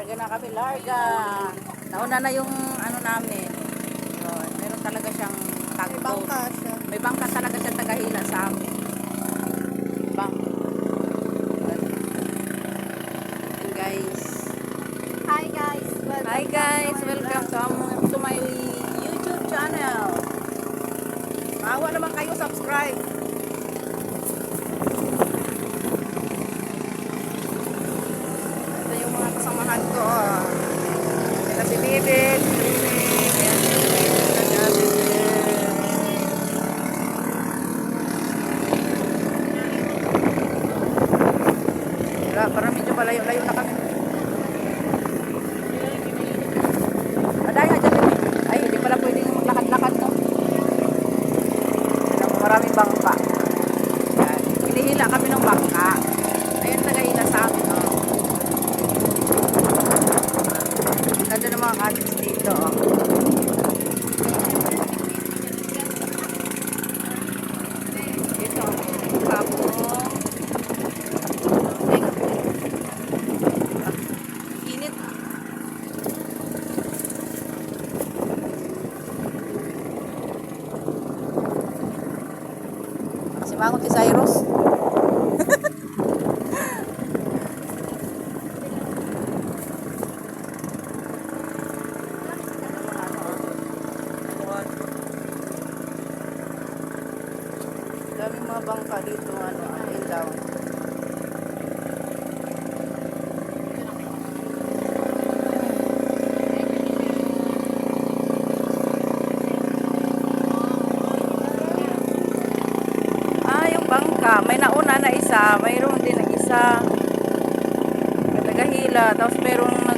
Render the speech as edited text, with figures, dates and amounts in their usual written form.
Larga na kami, larga. Nauna na yung ano namin. Yun, meron talaga siyang tagpo. May bangka siya. May bangka talaga siya tagahila sa amin. Bangka. And guys. Hi guys. Hi guys, welcome to my YouTube channel. Maawa naman kayo, subscribe. Ito yung mga kasamahan ko. Sila si Bibig, ayan si Wala, parang medyo malayo-layo na kami. Dahil nga dyan, ay hindi pala pwedeng maglakad-lakad, no? Maraming bangka. Yan. Hinihila kami ng bangka. Ayun, tagahila sa amin, no? Ganda ng mga cottage dito, oh. Ito, kapong init. Si Mangon si Cyrus. Daming mga bangka dito, ano, ilaw. Yung bangka, may nauna na isa, mayroon din na isa. Tagahila, tapos mayroong